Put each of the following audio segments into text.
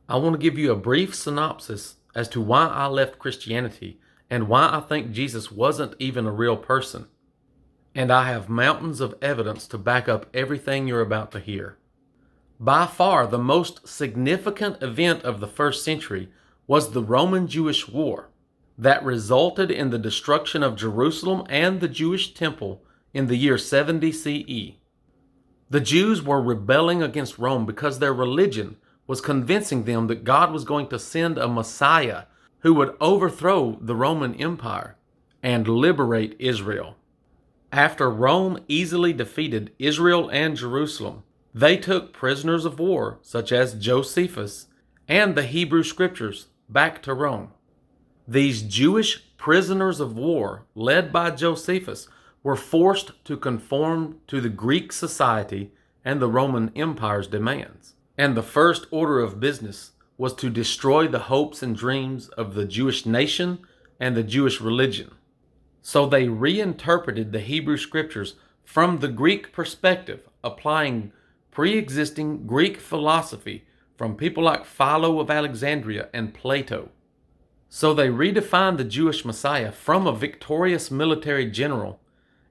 I want to give you a brief synopsis as to why I left Christianity and why I think Jesus wasn't even a real person. And I have mountains of evidence to back up everything you're about to hear. By far, the most significant event of the first century was the Roman-Jewish War that resulted in the destruction of Jerusalem and the Jewish temple in the year 70 CE. The Jews were rebelling against Rome because their religion was convincing them that God was going to send a Messiah who would overthrow the Roman Empire and liberate Israel. After Rome easily defeated Israel and Jerusalem, they took prisoners of war such as Josephus and the Hebrew Scriptures back to Rome. These Jewish prisoners of war, led by Josephus, were forced to conform to the Greek society and the Roman Empire's demands. And the first order of business was to destroy the hopes and dreams of the Jewish nation and the Jewish religion. So they reinterpreted the Hebrew Scriptures from the Greek perspective, applying pre-existing Greek philosophy from people like Philo of Alexandria and Plato. So they redefined the Jewish Messiah from a victorious military general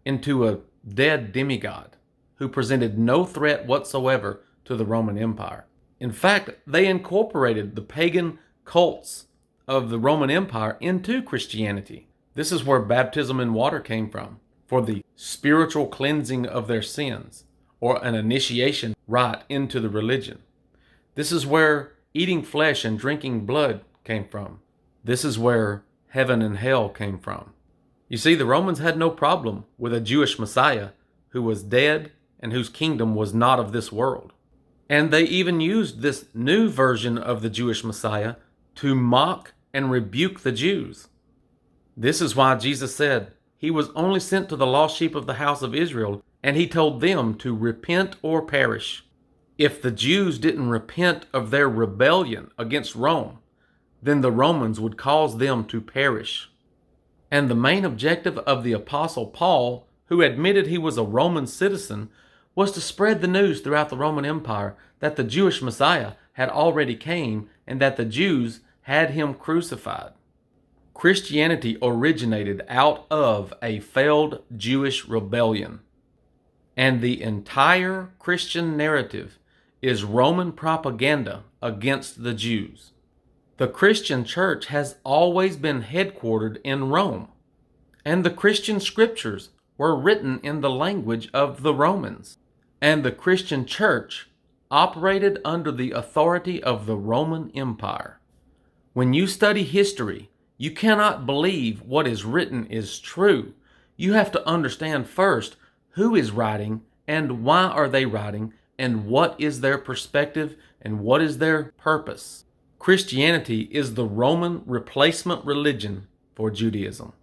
into a dead demigod who presented no threat whatsoever to the Roman Empire. In fact, they incorporated the pagan cults of the Roman Empire into Christianity. This is where baptism in water came from, for the spiritual cleansing of their sins, or an initiation rite into the religion. This is where eating flesh and drinking blood came from. This is where heaven and hell came from. You see, the Romans had no problem with a Jewish Messiah who was dead and whose kingdom was not of this world. And they even used this new version of the Jewish Messiah to mock and rebuke the Jews. This is why Jesus said he was only sent to the lost sheep of the house of Israel, and he told them to repent or perish. If the Jews didn't repent of their rebellion against Rome, then the Romans would cause them to perish. And the main objective of the Apostle Paul, who admitted he was a Roman citizen, was to spread the news throughout the Roman Empire that the Jewish Messiah had already came and that the Jews had him crucified. Christianity originated out of a failed Jewish rebellion. And the entire Christian narrative is Roman propaganda against the Jews. The Christian church has always been headquartered in Rome, and the Christian scriptures were written in the language of the Romans, and the Christian church operated under the authority of the Roman Empire. When you study history, you cannot believe what is written is true. You have to understand first who is writing and why are they writing and what is their perspective and what is their purpose. Christianity is the Roman replacement religion for Judaism.